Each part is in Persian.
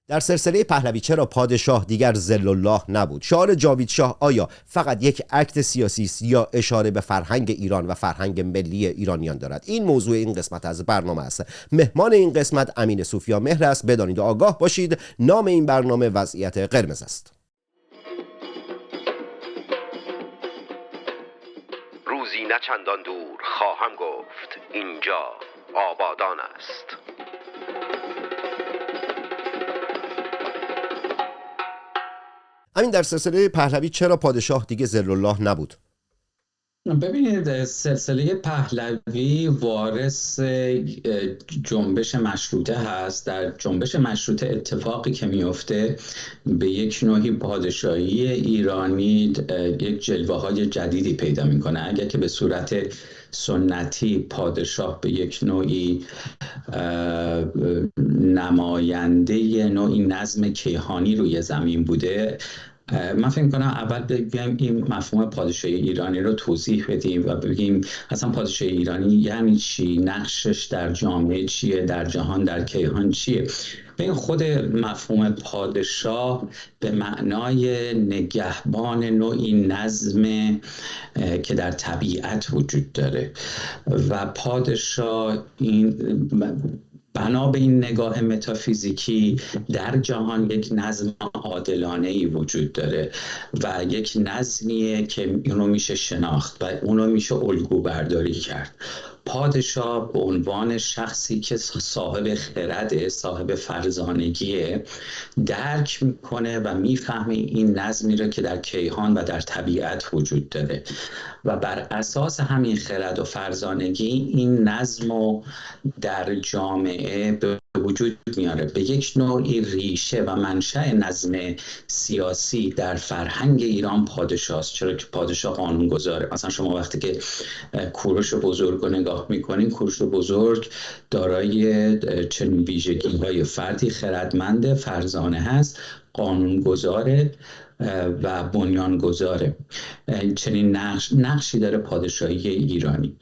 در سلسله پهلوی چرا پادشاه دیگر ذل الله نبود؟ شعار جاوید شاه آیا فقط یک اکت سیاسی است یا اشاره به فرهنگ ایران و فرهنگ ملی ایرانیان دارد؟ این موضوع این قسمت از برنامه است. مهمان این قسمت امین صوفیا مهر است. بدانید و آگاه باشید نام این برنامه وضعیت قرمز است. روزی نه چندان دور خواهم گفت اینجا آبادان است. همین در سلسله پهلوی چرا پادشاه دیگه ذل الله نبود؟ ببینید، سلسله پهلوی وارث جنبش مشروطه هست. در جنبش مشروطه اتفاقی که میفته به یک نوعی پادشاهی ایرانی یک جلوه‌های جدیدی پیدا میکنه. اگر که به صورت سنتی پادشاه به یک نوعی نماینده نوعی نظم کیهانی روی زمین بوده، من فکر می‌کنم اول بگیم این مفهوم پادشاهی ایرانی رو توضیح بدیم و بگیم اصلا پادشاهی ایرانی یعنی چی، نقشش در جامعه چیه، در جهان، در کیهان چیه. ببین، خود مفهوم پادشاه به معنای نگهبان نوعی نظم که در طبیعت وجود داره و پادشاه این بنا به این نگاه متافیزیکی در جهان یک نظم عادلانه‌ای وجود داره و یک نظمیه که اونو میشه شناخت و اونو میشه الگو برداری کرد. پادشاه به عنوان شخصی که صاحب خرد، صاحب فرزانگیه، درک میکنه و میفهمه این نظمی رو که در کیهان و در طبیعت وجود داره و بر اساس همین خرد و فرزانگی این نظم رو در جامعه به وجود میاره. به یک نوعی ریشه و منشأ نظم سیاسی در فرهنگ ایران پادشاه است، چرا که پادشاه قانونگذاره. مثلا شما وقتی که کوروش بزرگ رو نگاه میکنین، کوروش بزرگ دارای چنین ویژگی‌های، فردی خردمند، فرزانه هست، قانونگذاره و بنیانگذاره. چنین نقشی داره پادشاهی ایرانی.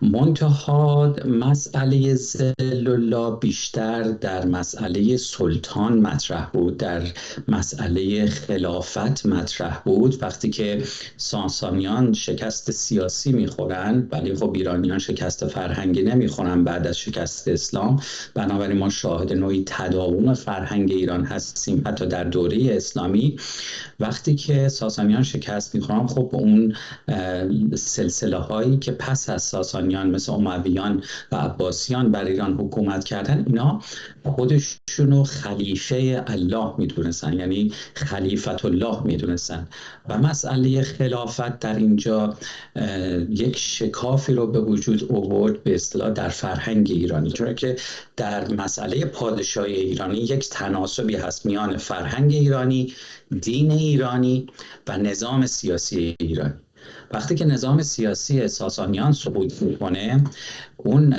منتها مسئله ذل الله بیشتر در مسئله سلطان مطرح بود، در مسئله خلافت مطرح بود. وقتی که ساسانیان شکست سیاسی میخورن، ولی خب ایرانیان شکست فرهنگی نمیخورن بعد از شکست اسلام، بنابراین ما شاهد نوعی تداوم فرهنگ ایران هستیم حتی در دوره اسلامی. وقتی که ساسانیان شکست میخورن، خب اون سلسله هایی که پس از ساسانیان مثل امویان و عباسیان بر ایران حکومت کردن، اینا خودشونو خلیفه الله میدونستن، یعنی خلیفت الله میدونستن و مسئله خلافت در اینجا یک شکافی رو به وجود آورد به اصطلاح در فرهنگ ایرانی، چون که در مسئله پادشاهی ایرانی یک تناسبی هست میان فرهنگ ایرانی، دین ایرانی و نظام سیاسی ایرانی. وقتی که نظام سیاسی ساسانیان سقوط میکنه، اون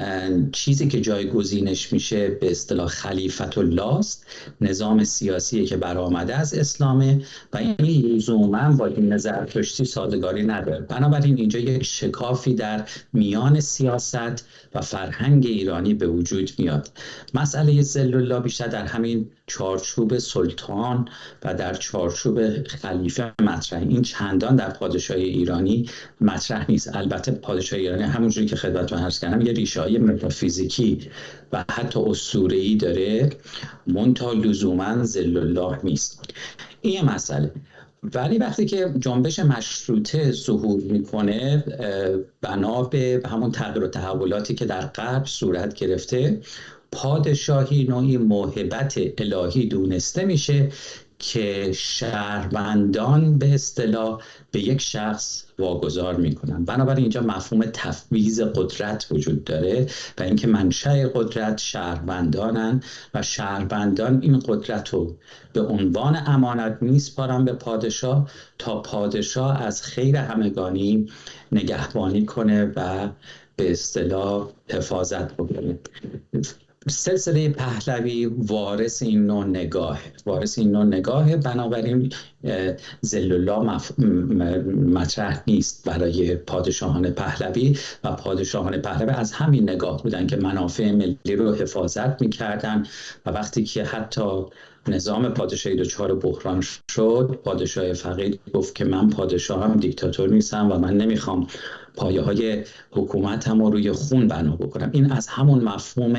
چیزی که جایگزینش میشه به اصطلاح خلیفت الله است، نظام سیاسی که برآمده از اسلامه و این لزوما با این زرتشتی سازگاری نداره. بنابراین اینجا یک شکافی در میان سیاست و فرهنگ ایرانی به وجود میاد. مسئله ذل الله بیشتر در همین چارچوب سلطان و در چارچوب خلیفه مطرح، این چندان در پادشاهی ایرانی مطرح نیست. البته پادشاهی ایرانی همونجوری که خدمتتون عرض کردم یه ریشه‌های متافیزیکی و حتی اسطوره‌ای داره، منتها لزوما ذل الله نیست. این مسئله. ولی وقتی که جنبش مشروطه ظهور میکنه، بنا به همون تغییر و تحولاتی که در غرب صورت گرفته، پادشاهی نوعی موهبت الهی دونسته میشه که شهروندان به اصطلاح به یک شخص واگذار میکنن. بنابراین اینجا مفهوم تفویض قدرت وجود داره و اینکه منشأ قدرت شهروندانن و شهروندان این قدرت رو به عنوان امانت میسپارن به پادشاه تا پادشاه از خیر همگانی نگهبانی کنه و به اصطلاح حفاظت بکنه. سلسله پهلوی وارث این نوع نگاهه، بنابراین ذل الله مطرح نیست برای پادشاهان پهلوی و پادشاهان پهلوی از همین نگاه بودن که منافع ملی رو حفاظت می‌کردن و وقتی که حتی نظام پادشاهی دچار بحران شد، پادشاه فقید گفت که من پادشاهم دیکتاتور نیستم و من نمیخوام پایه های حکومتم رو روی خون بنا بکنم. این از همون مفهوم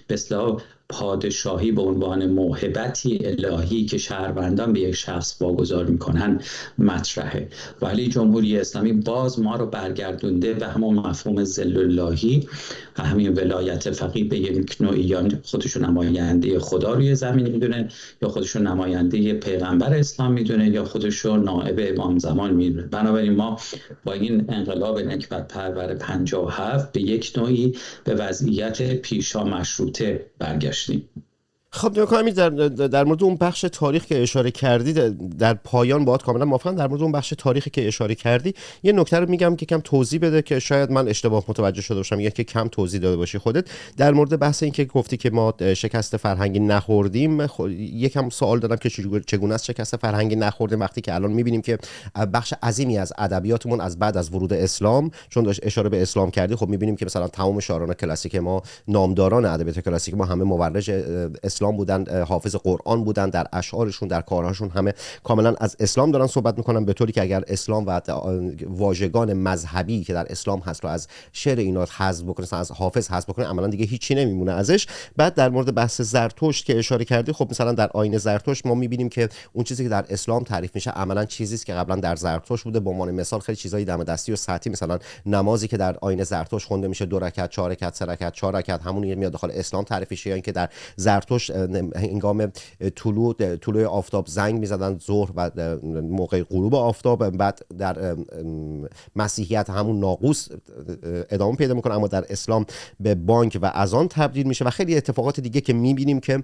به اصطلاح پادشاهی به عنوان موهبتی الهی که شهروندان به یک شخص واگذار میکنن مطرحه. ولی جمهوری اسلامی باز ما رو برگردونده به همون مفهوم ذل اللهی، همین ولایت فقیه به یک نوعی، یا خودشون نماینده خدا روی زمین میدونه، یا خودشون نماینده پیغمبر اسلام میدونه، یا خودشون نائب امام زمان میدونه. بنابراین ما با این انقلاب نکبت پرور 57 به یک نوعی به وضعیت پیشا مشروطه برگشتیم. خب نگاه کنید در مورد اون بخش تاریخ که اشاره کردی در پایان باهات کاملا موافقم. در مورد اون بخش تاریخی که اشاره کردی یه نکته رو میگم که کم توضیح بده که شاید من اشتباه متوجه شده باشم یا که کم توضیح داده باشی خودت در مورد بحث این که گفتی که ما شکست فرهنگی نخوردیم. یکم سوال دارم که چگونه است شکست فرهنگی نخوردیم وقتی که الان میبینیم که بخش عظیمی از ادبیاتمون از بعد از ورود اسلام، چون داشت اشاره به اسلام کردی، خب میبینیم که مثلا تمام شاعران کلاسیک ما، نامداران ادبیات کلاسیک ما همه مورج اسلام بودن، حافظ قرآن بودن، در اشعارشون در کارهاشون همه کاملا از اسلام دارن صحبت میکنن، به طوری که اگر اسلام و واژگان مذهبی که در اسلام هست رو از شعر اینا حذف بکنه، از حافظ حذف بکنه، عملا دیگه هیچی نمیمونه ازش. بعد در مورد بحث زرتشت که اشاره کردی، خب مثلا در آیین زرتشت ما میبینیم که اون چیزی که در اسلام تعریف میشه عملا چیزی است که قبلا در زرتشت بوده. به عنوان مثال خیلی چیزای دم دستی و سطحی، مثلا نمازی که در آیین زرتشت خونده میشه 2 رکعت 4 رکعت 3 رکعت 4 رکعت، همون میاد داخل اسلام تعریف میشه. یا اینکه در زرتشت هنگام طلوع آفتاب زنگ میزدن ظهر و موقع غروب آفتاب. بعد در مسیحیت همون ناقوس ادامه پیدا میکنه، اما در اسلام به بانگ و اذان تبدیل میشه و خیلی اتفاقات دیگه که میبینیم که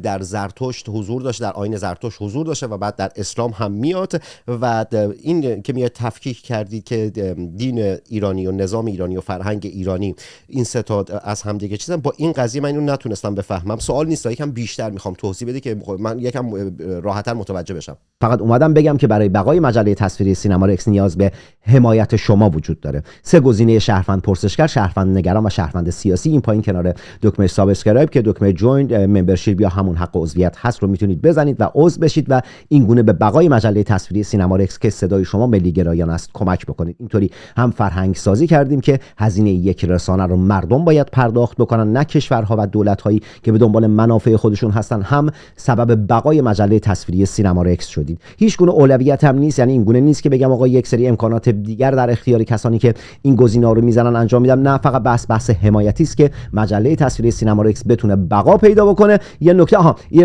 در زرتشت حضور داشته، در آیین زرتشت حضور داشته و بعد در اسلام هم میاد. و این که میاد تفکیک کردی که دین ایرانی و نظام ایرانی و فرهنگ ایرانی این سه تا از هم دیگه چیزن، با این قضیه من اینو نتونستم بفهمم. سوال نیست، یکم بیشتر میخوام توضیح بده که من یکم راحت‌تر متوجه بشم. فقط اومدم بگم که برای بقای مجله تصویری سینما رکس نیاز به حمایت شما وجود داره. 3 گزینه شهروند پرسشگر، شهروند نگران و شهروند سیاسی این پایین کنار دکمه سابسکرایب که دکمه جوین ممبرشیپ یا همون حق عضویت هست رو میتونید بزنید و عضو بشید و این گونه به بقای مجله تصویری سینما رکس که صدای شما ملی گرایان است کمک بکنید. اینطوری هم فرهنگ سازی کردیم که هزینه یک رسانه رو مردم باید پرداخت بکنن، نه کشورها و دولت‌هایی که به دنبال منافع خودشون هستن. هم سبب بقای مجله تصویری سینما رکس شدید. هیچ گونه اولویت هم نیست، یعنی این گونه نیست که بگم آقا یک سری امکانات دیگر در اختیار کسانی که این گزینه‌ها رو میزنن انجام میدم. نه، فقط بحث حمایتی است که مجله تصویری سینما رکس بتونه بقا پیدا بکنه. یه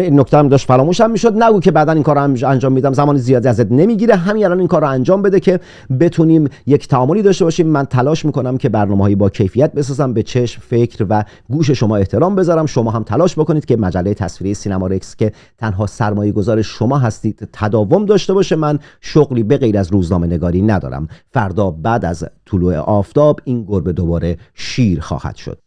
نکته هم داشت فراموشم میشد، نگو که بعدن این کارو انجام میدم، زمان زیادی ازت نمیگیره، همین الان این کارو انجام بده که بتونیم یک تعاملی داشته باشیم. من تلاش میکنم که برنامه‌هایی با کیفیت بسازم، به چشم، فکر و گوش شما احترام بذارم. شما هم تلاش بکنید که مجله تصویری سینما رکس که تنها سرمایه‌گذار شما هستید تداوم داشته باشه. من شغلی به غیر از روزنامه نگاری ندارم. فردا بعد از طلوع آفتاب این گربه دوباره شیر خواهد شد.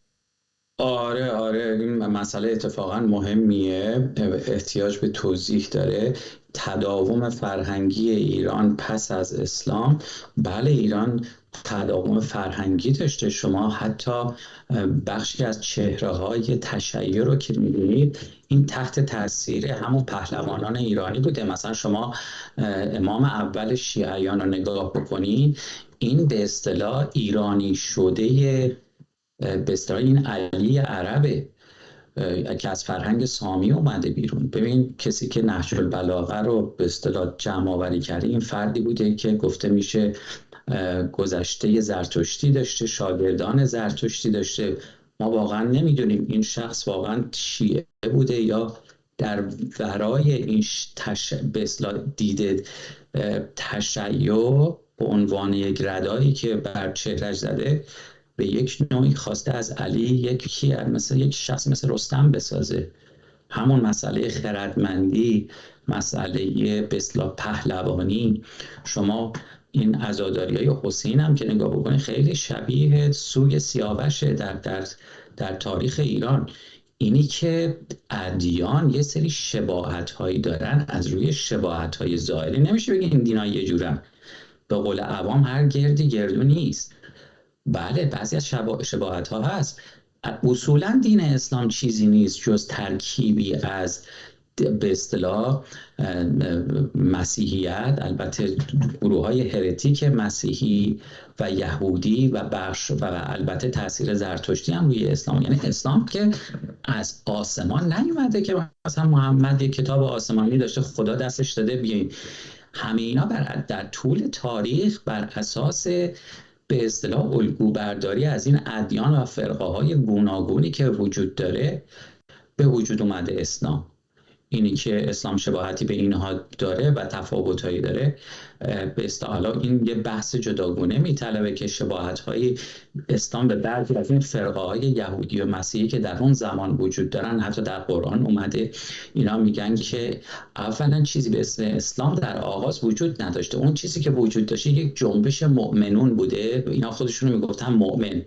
آره این مسئله اتفاقا مهمیه، احتیاج به توضیح داره. تداوم فرهنگی ایران پس از اسلام، بله ایران تداوم فرهنگی داشته. شما حتی بخشی از چهره‌های تشیع رو که می‌بینید این تحت تاثیر همون پهلوانان ایرانی بوده. مثلا شما امام اول شیعیان رو نگاه بکنید، این به اصطلاح ایرانی شده، به اصطلاح این علی عربه که از فرهنگ سامی اومده بیرون. ببین کسی که نهج البلاغه رو به اصطلاح جمع آوری کرده این فردی بوده که گفته میشه گذشته زرتشتی داشته، شاگردان زرتشتی داشته. ما واقعا نمیدونیم این شخص واقعا شیعه بوده یا در ورای این به اصطلاح دیده تشیع به عنوان یک ردایی که بر چهرهش زده به یک نوعی خواسته از علی یک شخص مثل رستم بسازه. همون مسئله خردمندی، مسئله به اصطلاح پهلوانی. شما این عزاداریای حسین هم که نگاه بکنید خیلی شبیه سوگ سیاوشه در تاریخ ایران. اینی که ادیان یه سری شباهت هایی دارن، از روی شباهت های ظاهری نمیشه بگی این دینا یه جورن. به قول عوام هر گردی گردو نیست. بله بعضی از شباهت ها هست. اصولا دین اسلام چیزی نیست جز ترکیبی از به اصطلاح مسیحیت، البته گروه‌های هرتیک مسیحی و یهودی و بخش و البته تاثیر زرتشتی هم روی اسلام، یعنی اسلام که از آسمان نیومده که مثلا محمد یک کتاب آسمانی داشته خدا دستش داده بیاین، همه اینا در طول تاریخ بر اساس به اصطلاح الگو برداری از این ادیان و فرقه‌های گوناگونی که وجود داره به وجود اومده اسلام. اینی که اسلام شباهتی به اینها داره و تفاوت‌هایی داره، به اصطلاح این یه بحث جداگونه میطلبه که شباهت‌های اسلام به بعضی از این فرقه‌های یهودی و مسیحی که در اون زمان وجود دارن حتی در قرآن اومده. اینا میگن که اولا چیزی به اسم اسلام در آغاز وجود نداشته، اون چیزی که وجود داشته یک جنبش مؤمنون بوده. اینا خودشونو میگفتن مؤمن.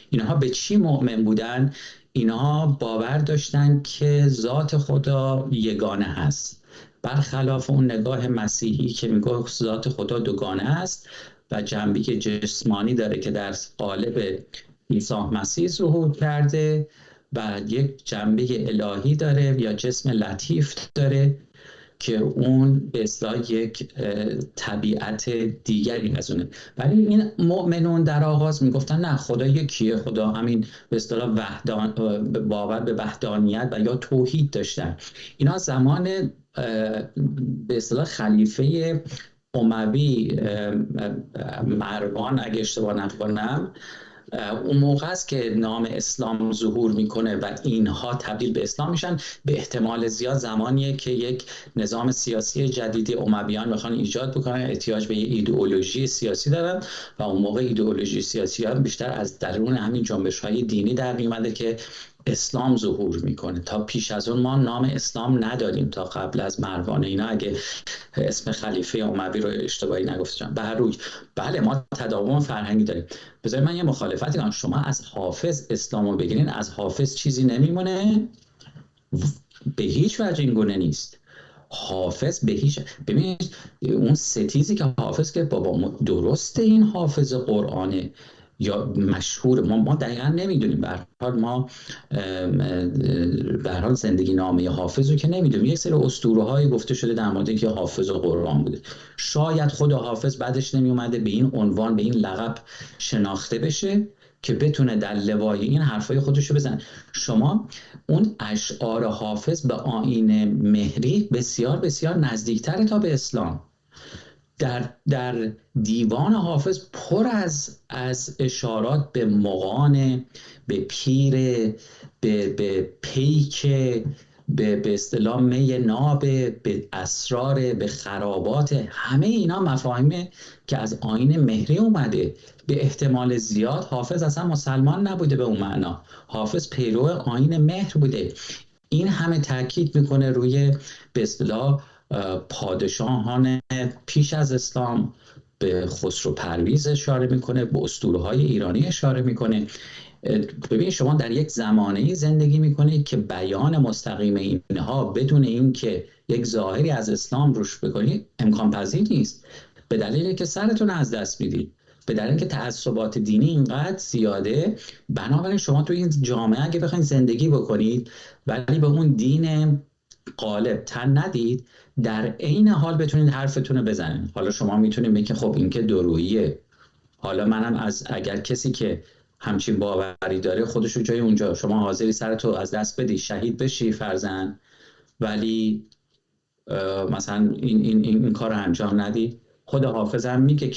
اینها به چی مؤمن بودن؟ اینها باور داشتن که ذات خدا یگانه هست، برخلاف اون نگاه مسیحی که میگه ذات خدا دوگانه است و جنبه جسمانی داره که در قالب عیسی مسیح ظهور کرده و یک جنبه الهی داره یا جسم لطیف داره که اون به اصطلاح یک طبیعت دیگری از اونه. ولی این مؤمنون در آغاز میگفتن نه، خدا یکیه، خدا همین به اصطلاح باور به وحدانیت و یا توحید داشتن. اینا زمان به اصطلاح خلیفه اموی مروان اگه اشتباه نکنم، اون موقع است که نام اسلام ظهور میکنه و اینها تبدیل به اسلام میشن. به احتمال زیاد زمانیه که یک نظام سیاسی جدیدی امویان میخوان ایجاد بکنن، احتیاج به یه ایدئولوژی سیاسی دارن و اون موقع ایدئولوژی سیاسی ها بیشتر از درون همین جنبش های دینی در میومده که اسلام ظهور میکنه. تا پیش از اون ما نام اسلام نداریم، تا قبل از مروان اینا، اگه اسم خلیفه اموی رو اشتباهی نگفتم. به هر روی بله ما تداوم فرهنگی داریم. بذارید من یه مخالفتی کنم. شما از حافظ اسلامو بگیرین، از حافظ چیزی نمیمونه؟ به هیچ وجه این گونه نیست. حافظ به هیچ، ببینید اون ستیزی که حافظ که بابا درسته این حافظ قرآنه یا مشهور، ما دقیقا نمیدونیم. به هر حال ما به هر حال زندگی نامه حافظ رو که نمیدونیم. یک سری اسطوره‌های گفته شده در مورد که حافظ قرآن بوده. شاید خود حافظ بعدش نمی اومده به این عنوان، به این لقب شناخته بشه که بتونه در لوای این حرفای خودشو بزنه. شما اون اشعار حافظ به آیین مهری بسیار بسیار نزدیکتره تا به اسلام. در دیوان حافظ پر از اشارات به مغان، به پیر، به پیک، به اصطلاح می ناب، به اسرار، به خرابات. همه اینا مفاهیمه که از آیین مهری اومده. به احتمال زیاد حافظ اصلا مسلمان نبوده به اون معنا، حافظ پیرو آیین مهر بوده. این همه تاکید میکنه روی به اصطلاح پادشاهان پیش از اسلام. به خسرو پرویز اشاره میکنه، به اسطوره‌های ایرانی اشاره میکنه. ببین شما در یک زمانه‌ای زندگی میکنید که بیان مستقیم اینها بدون اینکه یک ظاهری از اسلام روش بکنید امکان پذیر نیست، به دلیلی که سرتون از دست میدید، به دلیل اینکه تعصبات دینی اینقدر زیاده. بنابراین شما تو این جامعه اگه بخواید زندگی بکنید ولی به اون دین غالب تن ندید، در عین حال بتونید حرفتون رو بزنید. حالا شما میتونید بگید خب این که دوروییه. حالا منم اگر کسی که همچین باوری داره خودشو جای اونجا، شما حاضری سرتو از دست بدی، شهید بشی فرضاً، ولی مثلا این کار رو انجام ندی. خود حافظ هم میگه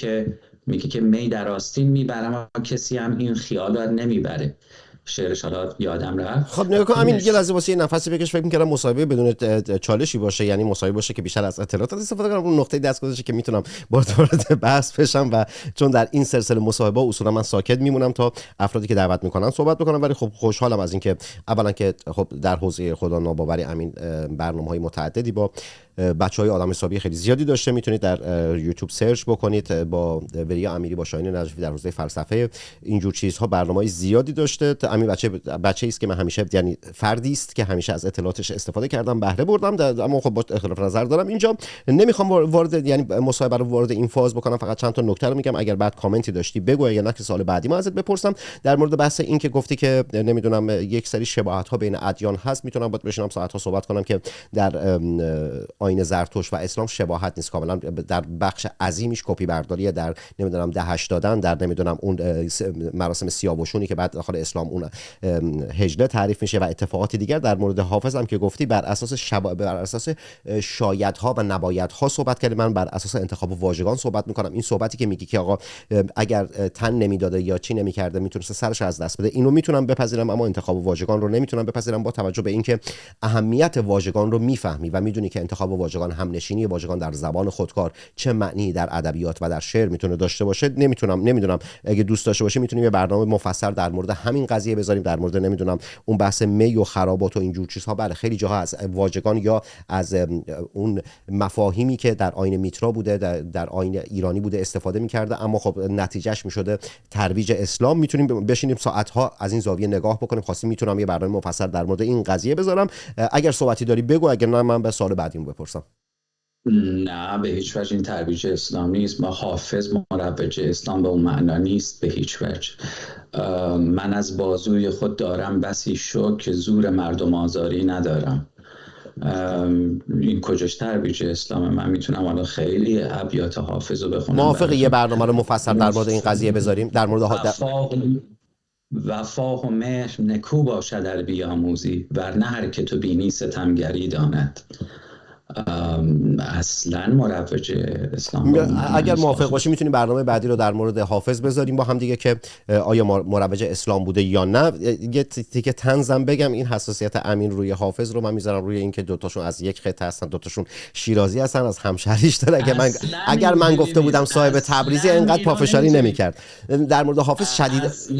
که می در آستین میبرم و کسی هم این خیال رو نمیبره. شعرش حالا یادم رفت. خب نگاه کن امین، یه لحظه واسه یه نفسی بکش. فکر می‌کردم مصاحبه بدون چالشی باشه، یعنی مصاحبه باشه که بیشتر از اطلاعات استفاده کنم. اون نقطه دست گذاشته که میتونم وارد بحث بشم و چون در این سلسله مصاحبه اصولا من ساکت میمونم تا افرادی که دعوت میکنن صحبت بکنم، ولی خب خوشحالم از اینکه اولا که خب در حوزه خدا ناباوری امین برنامه‌های متعددی با بچهای آدم حسابی خیلی زیادی داشته. میتونید در یوتیوب سرچ بکنید با ولیا امیری با شاهین نجفی در حوزه فلسفه، اینجور چیزها برنامه‌های زیادی داشته. امین بچه‌ای است که من همیشه، یعنی فردی است که همیشه از اطلاعاتش استفاده کردم، بهره بردم، اما خب با اختلاف نظر دارم. اینجا نمیخوام وارد، یعنی مصاحبه رو وارد این فاز بکنم، فقط چند تا نکته رو میگم. اگر بعد کامنتی داشتی بگو، اگر نه که سال بعدی ما ازت بپرسم. در مورد بحث این که گفتی که نمیدونم یک سری شباهت‌ها بین ادیان هست، میتونم باهات بشینم ساعت‌ها صحبت کنم که در آیین زرتشت و اسلام شباهت نیست، کاملا در بخش عظیمیش کپی برداریه، در نمیدونم دهش دادن، در نمیدونم اون مراسم سیاوشونی که بعد داخل اسلام اون هجله تعریف میشه و اتفاقات دیگر. در مورد حافظ هم که گفتی بر اساس شایدها و نبایدها صحبت کردی، من بر اساس انتخاب واژگان صحبت میکنم. این صحبتی که میگی که آقا اگر تن نمیداده یا چی نمیکرده میتونسته سرش از دست بده، اینو میتونم بپذیرم، اما انتخاب واژگان رو نمیتونم بپذیرم، با توجه به اینکه اهمیت واژگان رو میفهمی و میدونی که انتخاب واژگان، همنشینی واژگان در زبان خودکار چه معنی در ادبیات و در شعر میتونه داشته باشه. نمیدونم اگه دوست داشته باشی میتونیم یه برنامه مفصل در مورد همین قضیه بذاریم، در مورد نمیدونم اون بحث می و خرابات و اینجور چیزها. بله خیلی جاها از واژگان یا از اون مفاهیمی که در آیین میترا بوده، در آیین ایرانی بوده استفاده میکرده، اما خب نتیجهش میشده ترویج اسلام. میتونیم بشینیم ساعتها از این زاویه نگاه بکنیم. خاصی میتونم یه برنامه مفصل در مورد این قضیه بذارم. اگر صحبتی داری بگو، اگر نه من به سوال بعدیمو بپرسم. نه به هیچ وجه این ترویج اسلام نیست. ما حافظ مروج اسلام به اون معنا نیست به هیچ وجه. من از بازوی خود دارم بسی شو که زور مردم آزاری ندارم. این کجاش ترویج اسلامه؟ من میتونم الان خیلی ابیات حافظ رو بخونم. موافقی یه برنامه رو مفصل در مورد این قضیه بذاریم؟ در مورد وفا و مهر نکو باشد در بیاموزی، ورنه هر که تو بینی ستمگری داند. اصلا مروج اسلام. اگر موافق باشی میتونیم برنامه بعدی رو در مورد حافظ بذاریم با هم دیگه، که آیا مروج اسلام بوده یا نه. یه تیکه طنزم بگم، این حساسیت امین روی حافظ رو من میذارم روی اینکه دوتاشون از یک خطه هستن، دوتاشون شیرازی هستن، از همشهریش داره. اگر من گفته بودم صاحب تبریزی اینقدر پافشاری نمیکرد. در مورد حافظ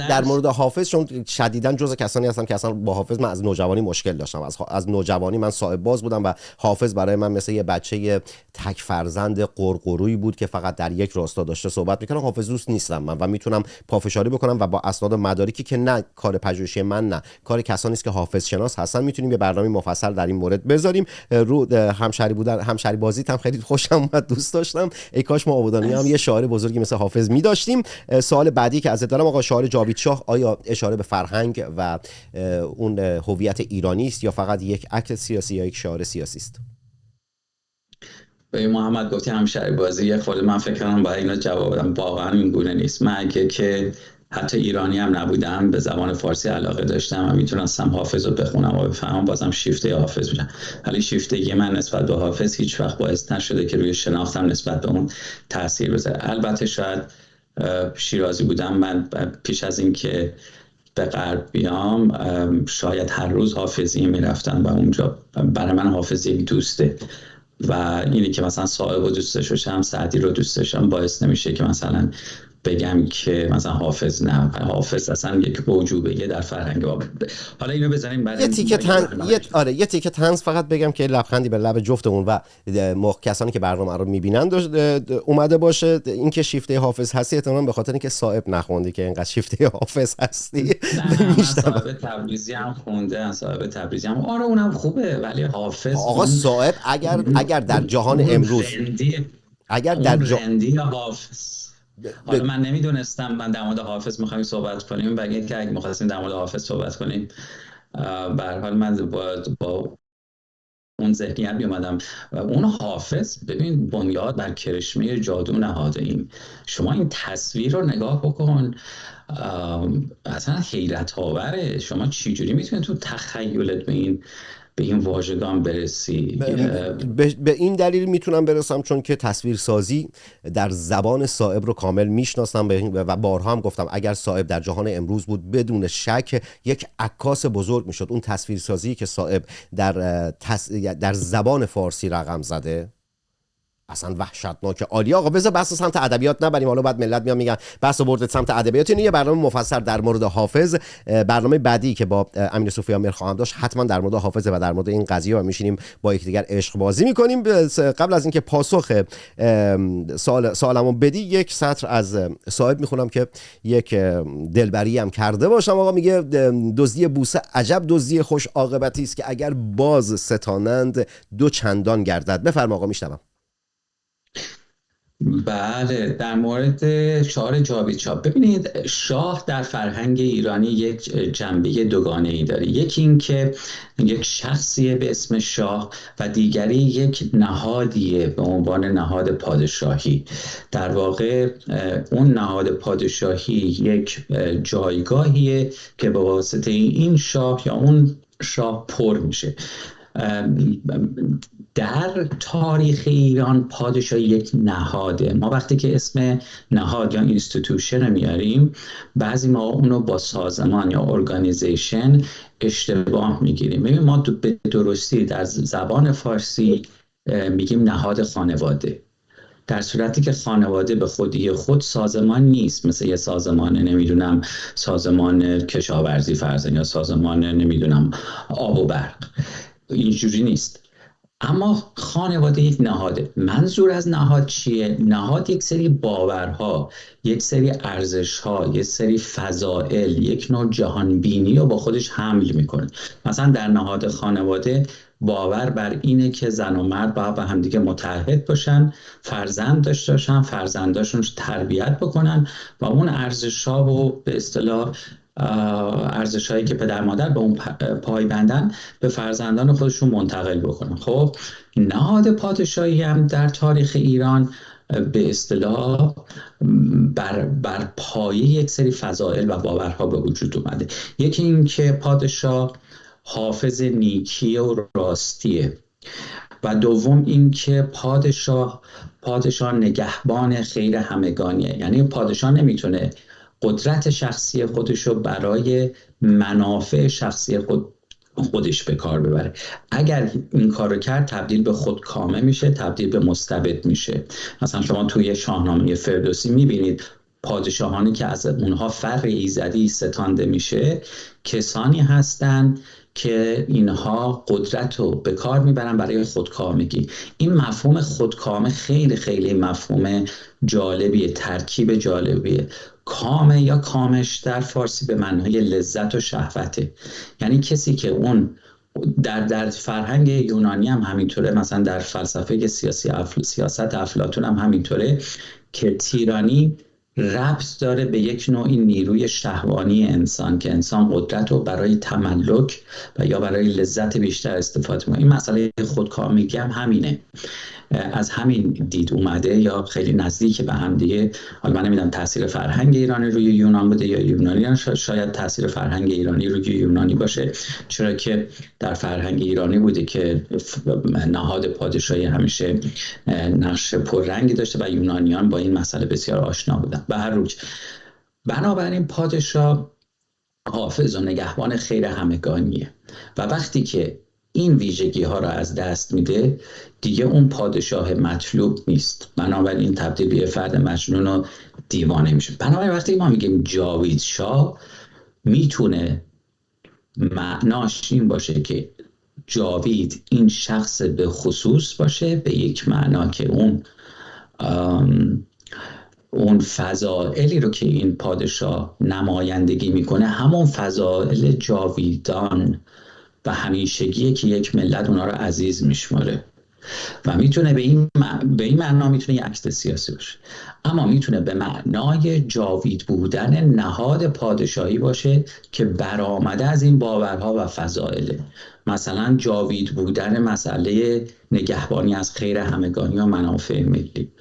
در مورد حافظ چون شدیداً جزء کسانی هستم که اصلا با حافظ من از نوجوانی مشکل داشتم. از نوجوانی من صاحب باز بودم و حافظ برای من مثل یه بچه تک فرزند قرقرویی بود که فقط در یک راستا داشته صحبت میکنم. حافظ دوست نیستم من و میتونم پافشاری بکنم و با اسناد و مدارکی که نه کار پژوهشی من، نه کار کسانی است که حافظ شناس هستن، میتونیم یه برنامه مفصل در این مورد بذاریم. رو همشهری بازیت هم خیلی خوشم اومد، دوست داشتم. ای کاش ما آبادانی هم یه شاعر بزرگی مثل حافظ می‌داشتیم. سوال بعدی که ازت دارم آقا، شاعر جاوید شاه آیا اشاره به فرهنگ و اون هویت ایرانی است یا فقط یک اکت سیاسی یا یک شاعر سیاسی است؟ به محمد گفتی همشهری بازی، یه خورده من فکر کنم باید اینو جواب بدم. واقعا این گونه نیست. من اگه که حتی ایرانی هم نبودم، به زبان فارسی علاقه داشتم و میتونستم حافظ رو بخونم و بفهمم، بازم شیفته حافظ میشم. ولی شیفتگی من نسبت به حافظ هیچ وقت باعث نشده که روی شناختم نسبت به اون تاثیر بذاره. البته شاید شیرازی بودم من پیش از این که به غرب بیام، شاید هر روز حافظی میرفتم و اونجا برای من حافظ یک دوسته و اینی که مثلا صاحب رو دوست داشتم، سعدی رو دوست داشتم، باعث نمیشه که مثلا بگم که مثلا حافظ نه. حافظ اصلا یک موجوبه در فرهنگ. حالا اینو بزنیم برای یه تیکه طنز فقط بگم که لبخندی به لب جفتمون و کسانی که برنامه رو میبینن اومده باشه. این که شیفته حافظ هستی احتمالاً به خاطر اینکه صاحب نخوندی که اینقدر شیفته حافظ هستی. نه صاحب تبریزی هم خونده، صاحب تبریزی هم آره اونم خوبه، ولی حافظ آقا صاحب اگر در جهان امروز حافظ. حالا من نمیدونستم من در مورد حافظ میخوایم صحبت کنیم، بگید که اگه میخواستیم در مورد حافظ صحبت کنیم، به هر حال من با اون ذهنیت میومدم. اون حافظ ببین بنیاد بر کرشمه جادو نهاده. این شما این تصویر رو نگاه بکن، اصلا حیرت آوره. شما چجوری میتونید تو تخیلت به این واژگان برسی؟ به این دلیل میتونم برسم چون که تصویرسازی در زبان صائب رو کامل میشناسم و بارها هم گفتم اگر صائب در جهان امروز بود بدون شک یک عکاس بزرگ میشد. اون تصویرسازی که صائب در زبان فارسی رقم زده، اصلا وحشتناک. عالی آقا، بذار بحث سمت ادبیات نبریم، حالا بعد ملت میان میگن بحث برد سمت ادبیات. اینو یه برنامه مفصل در مورد حافظ، برنامه بعدی که با امیر صوفی آمر خواهم داشت حتما در مورد حافظ و در مورد این قضیه و میشینیم با یکدیگر عشق بازی میکنیم. قبل از اینکه پاسخ سوالمو بدی، یک سطر از صاحب میخونم که یک دلبری هم کرده باشم. آقا میگه دزدی بوسه عجب دزدی خوش عاقبتی است که اگر باز ستانند دو چندان گردد. بفرما آقا، میشنوم. بله، در مورد شعار جاوید شاه، ببینید شاه در فرهنگ ایرانی یک جنبه دوگانه‌ای داره. یکی این که یک شخصیه به اسم شاه و دیگری یک نهادیه به عنوان نهاد پادشاهی. در واقع اون نهاد پادشاهی یک جایگاهیه که به واسطه این شاه یا اون شاه پر میشه. در تاریخ ایران پادشاهی یک نهاده. ما وقتی که اسم نهاد یا اینستیتوشن میاریم، بعضی ما اونو با سازمان یا ارگانیزیشن اشتباه میگیریم. ببین ما به درستی در زبان فارسی میگیم نهاد خانواده، در صورتی که خانواده به خودی خود سازمان نیست، مثل یه سازمان نمیدونم سازمان کشاورزی فرضاً یا سازمان نمیدونم آب و برق، اینجوری نیست. اما خانواده یک نهاده. منظور از نهاد چیه؟ نهاد یک سری باورها، یک سری ارزشها، یک سری فضائل، یک نوع جهانبینی رو با خودش حمل میکنه. مثلا در نهاد خانواده باور بر اینه که زن و مرد باید با همدیگه متحد باشن، فرزند داشته باشن، فرزنداشون تربیت بکنن و اون ارزشها رو به اصطلاح ارزش‌هایی که پدر مادر به اون پایبندن به فرزندان خودشون منتقل بکنن. خب نهاد پادشاهی هم در تاریخ ایران به اصطلاح بر پایه یک سری فضائل و باورها به وجود اومده. یکی این که پادشاه حافظ نیکی و راستیه و دوم این که پادشاه نگهبان خیر همگانیه. یعنی پادشاه نمیتونه قدرت شخصی خودشو برای منافع شخصی خودش به کار ببره. اگر این کارو کرد تبدیل به خودکامه میشه، تبدیل به مستبد میشه. مثلا شما توی شاهنامه فردوسی میبینید پادشاهانی که از اونها فر ایزدی ستانده میشه کسانی هستند که اینها قدرت رو به کار میبرن برای خودکامگی. این مفهوم خودکامه خیلی خیلی مفهوم جالبیه، ترکیب جالبیه. کامه یا کامش در فارسی به معنای لذت و شهوته. یعنی کسی که اون در فرهنگ یونانی هم همینطوره، مثلا در فلسفه سیاست افلاطون هم همینطوره که تیرانی ربط داره به یک نوعی نیروی شهوانی انسان که انسان قدرت رو برای تملک و یا برای لذت بیشتر استفاده کنه. این مسئله خودکامگی هم همینه، از همین دید اومده یا خیلی نزدیک به هم دیگه. حالا من نمیدونم تاثیر فرهنگ ایرانی روی یونان بوده یا یونانیان، شاید تاثیر فرهنگ ایرانی روی یونانی باشه، چرا که در فرهنگ ایرانی بوده که نهاد پادشاهی همیشه نقش پررنگی داشته و یونانیان با این مسئله بسیار آشنا بودن. به هر روز بنابراین پادشاه حافظ و نگهبان خیر همگانیه و وقتی که این ویژگی ها را از دست میده دیگه اون پادشاه مطلوب نیست، بنابراین تبدیل به فرد مجنون و دیوانه میشه. بنابراین وقتی ما میگیم جاوید شاه میتونه معناش این باشه که جاوید این شخص به خصوص باشه، به یک معنا که اون فضائلی رو که این پادشاه نمایندگی میکنه همون فضائل جاویدان و همیشگیه که یک ملت اونا رو عزیز میشماره و میتونه به این معنا میتونه یک عکس سیاسی باشه، اما میتونه به معنای جاوید بودن نهاد پادشاهی باشه که برآمده از این باورها و فضائله. مثلا جاوید بودن مسئله نگهبانی از خیر همگانی و منافع ملی،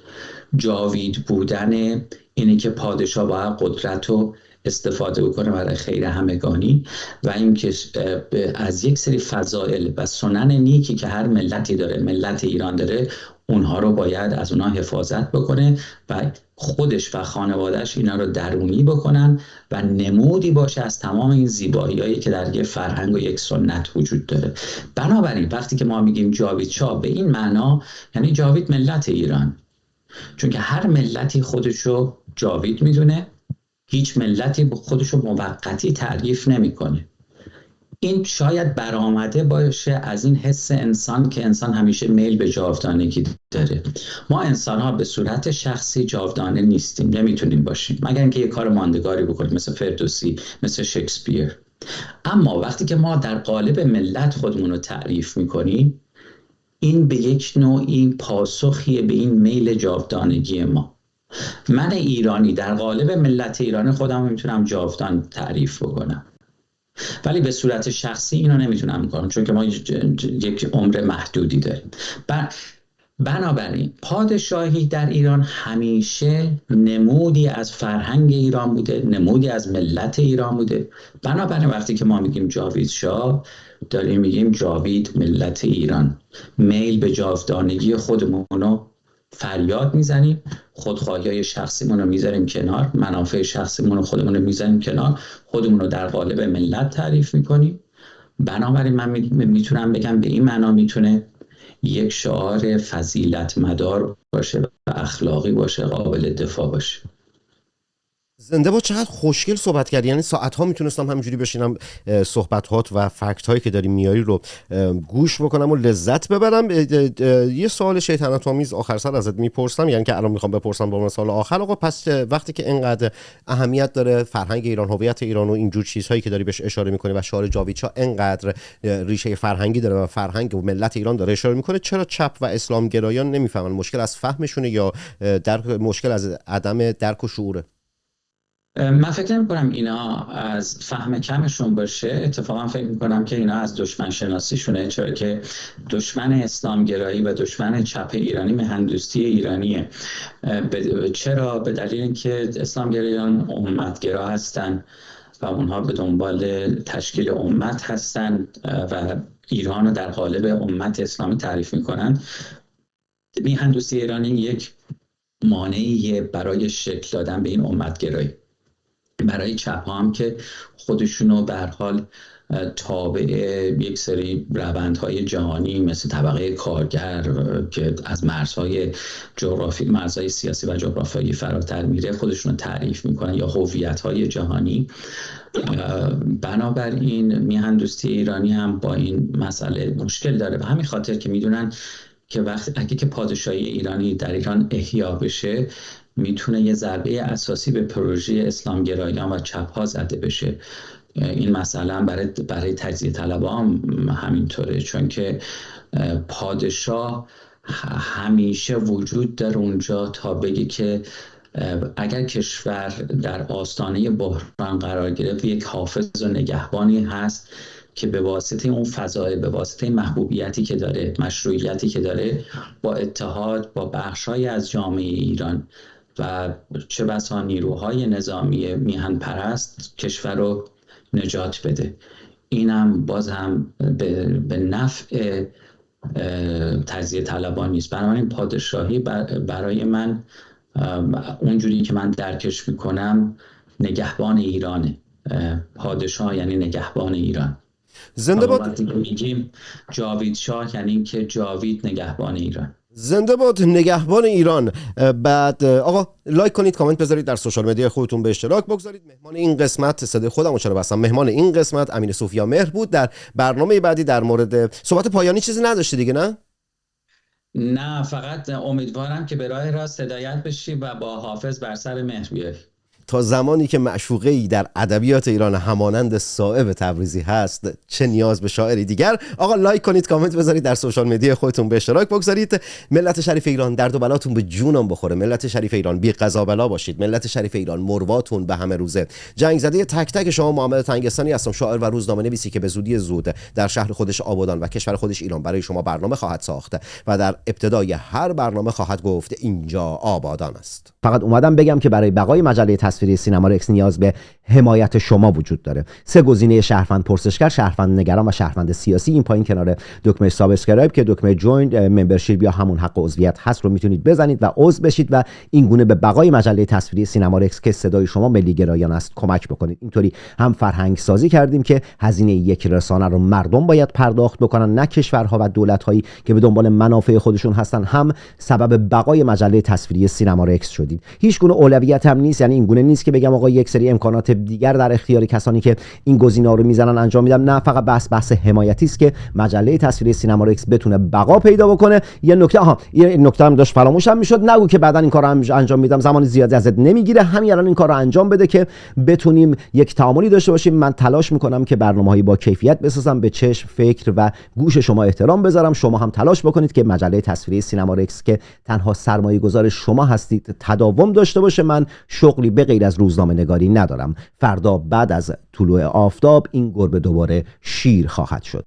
جاوید بودن اینه که پادشاه باید قدرت رو استفاده بکنه برای خیر همگانی و اینکه از یک سری فضائل و سنن نیکی که هر ملتی داره، ملت ایران داره، اونها رو باید از اونها حفاظت بکنه و خودش و خانوادهش اینا رو درونی بکنن و نمودی باشه از تمام این زیبایی‌هایی که در یک فرهنگ و یک سنت وجود داره. بنابراین وقتی که ما میگیم جاوید شاه، به این معنا یعنی جاوید ملت ایران، چون که هر ملتی خودشو جاوید میدونه، هیچ ملتی خودشو موقتی تعریف نمیکنه. این شاید برآمده باشه از این حس انسان که انسان همیشه میل به جاودانگی داره. ما انسان ها به صورت شخصی جاودانه نیستیم، نمیتونیم باشیم مگر اینکه یه کار ماندگاری بکنیم، مثل فردوسی، مثل شکسپیر. اما وقتی که ما در قالب ملت خودمون رو تعریف میکنیم، این به یک نوعی پاسخیه به این میل جاودانگی ما. من ایرانی در قالب ملت ایرانی خودم میتونم جاودان تعریف بکنم، ولی به صورت شخصی اینو نمیتونم کنم، چون که ما یک عمر محدودی داریم. بنابراین پادشاهی در ایران همیشه نمودی از فرهنگ ایران بوده، نمودی از ملت ایران بوده. بنابراین وقتی که ما میگیم جاوید شاه، داریم میگیم جاوید ملت ایران، میل به جاودانگی خودمون رو فریاد میزنیم، خودخواهی‌های شخصیمون رو میذاریم کنار، منافع شخصیمون رو خودمون رو میذاریم کنار، خودمون رو در قالب ملت تعریف میکنیم. بنابراین من میتونم بگم به این معنا میتونه یک شعار فضیلت مدار باشه و اخلاقی باشه، قابل دفاع باشه. زنده با چقدر خوشگل صحبت کردی، یعنی ساعت‌ها میتونستم همینجوری بشینم صحبت‌هات و فکت‌هایی که داری میاری رو گوش بکنم و لذت ببرم. یه سوال شیطنت آمیز آخر سر ازت میپرسم، یعنی که الان میخوام بپرسم با مثال آخر. آقا پس وقتی که اینقدر اهمیت داره فرهنگ ایران، هویت ایران و اینجور چیزهایی که داری بهش اشاره میکنی و شعار جاوید شاه اینقدر ریشه فرهنگی داره و فرهنگ و ملت ایران داره اشاره میکنه، چرا چپ و اسلام گرایان نمیفهمن؟ مشکل از فهمشونه یا مشکل از عدم درک و شعوره؟ من فکر نمی‌کنم اینا از فهم کمشون باشه. اتفاقا فکر می‌کنم که اینا از دشمن شناسیشونه، چرا که دشمن اسلامگرایی و دشمن چپ ایرانی میهندوستی ایرانیه. چرا؟ به دلیل اینکه اسلامگرایان امتگرا هستن و اونها به دنبال تشکیل امت هستن و ایران رو در قالب امت اسلامی تعریف میکنن. میهندوستی ایرانی یک مانعیه برای شکل دادن به این امتگرایی. برای چپ ها هم که خودشونو به هر حال تابع یک سری روندهای جهانی مثل طبقه کارگر که از مرزهای سیاسی و جغرافیایی فراتر میره خودشونو تعریف میکنن، یا هویت‌های جهانی. بنابراین میهندوستی ایرانی هم با این مسئله مشکل داره، و همین خاطر که میدونن که اگه که پادشاهی ایرانی در ایران احیا بشه، میتونه یه ضربه اساسی به پروژه اسلامگرایان و چپ ها زده بشه. این مثلا برای تجزیه طلبان همینطوره، چون که پادشاه همیشه وجود داره اونجا تا بگه که اگر کشور در آستانه بحران قرار گرفت، یک حافظ و نگهبانی هست که به واسطه اون فضایل، به واسطه محبوبیتی که داره، مشروعیتی که داره، با اتحاد با بخش‌های از جامعه ایران و چه بسا نیروهای نظامی میهن پرست کشور رو نجات بده. اینم باز هم به نفع تجزیه طلبان نیست. بنابراین پادشاهی برای من اونجوری که من درکش میکنم نگهبان ایرانه. پادشاه یعنی نگهبان ایران. زنده باد. وقتی که میگیم جاوید شاه یعنی این که جاوید نگهبان ایران. زنده باد نگهبان ایران. بعد آقا لایک کنید، کامنت بذارید، در سوشال مدیا خودتون به اشتراک بگذارید. مهمان این قسمت صدای خودمو چرا بستم، مهمان این قسمت امین صوفیا مهر بود. در برنامه بعدی در مورد صحبت پایانی چیزی نداشتی دیگه؟ نه، فقط امیدوارم که به راه راست هدایت بشی و با حافظ بر سر مهر بیای. تا زمانی که معشوقه‌ای در ادبیات ایران همانند صائب تبریزی هست، چه نیاز به شاعری دیگر. آقا لایک کنید، کامنت بذارید، در سوشال مدیا خودتون به اشتراک بگذارید. ملت شریف ایران درد و بلاتون به جونم بخوره. ملت شریف ایران بی قضا بلا باشید. ملت شریف ایران مرواتون به همه روزه. جنگ زده تک تک شما. محمد تنگستانی هستم، شاعر و روزنامه‌نویسی که به زودی زود در شهر خودش آبادان و کشور خودش ایران برای شما برنامه خواهد ساخت و در ابتدای هر برنامه خواهد گفت اینجا آبادان است. فقط اومدم بگم که برای بقای مجله تصویری سینما رکس نیاز به حمایت شما وجود داره. 3 گزینه شهروند پرسشگر، شهروند نگران و شهروند سیاسی این پایین کنار دکمه سابسکرایب که دکمه جوین ممبرشیپ یا همون حق عضویت هست رو میتونید بزنید و عضو بشید و این گونه به بقای مجله تصویری سینما رکس که صدای شما ملی گرایان است کمک بکنید. اینطوری هم فرهنگ سازی کردیم که هزینه یک رسانه رو مردم باید پرداخت بکنن نه کشورها و دولت‌هایی که به دنبال منافع خودشون هستن، هم سبب بقای مجله تصویری سینما رکس شدید. هیچ گونه اولویت هم نیست، یعنی این گونه نیست که بگم آقا یک سری امکانات دیگر در اختیار کسانی که این گزینه‌ها رو میزنن انجام میدم. نه، فقط بحث حمایتی است که مجله تصویری سینما رکس بتونه بقا پیدا بکنه. یه نکته هم داشت فراموشم میشد، نگو که بعدا این کارو انجام میدم زمان زیادی ازت نمیگیره، همین الان این کارو انجام بده که بتونیم یک تعاملی داشته باشیم. من تلاش میکنم که برنامه‌های با کیفیت بسازم، به چشم، فکر و گوش شما احترام بذارم. شما هم تلاش بکنید که مجله تصویری سینما رکس که تنها سرمایه‌گذار شما هستید تداوم داشته باشه. من شغلی به غیر از روزنامه‌نگاری ندارم. فردا بعد از طلوع آفتاب این گربه دوباره شیر خواهد شد.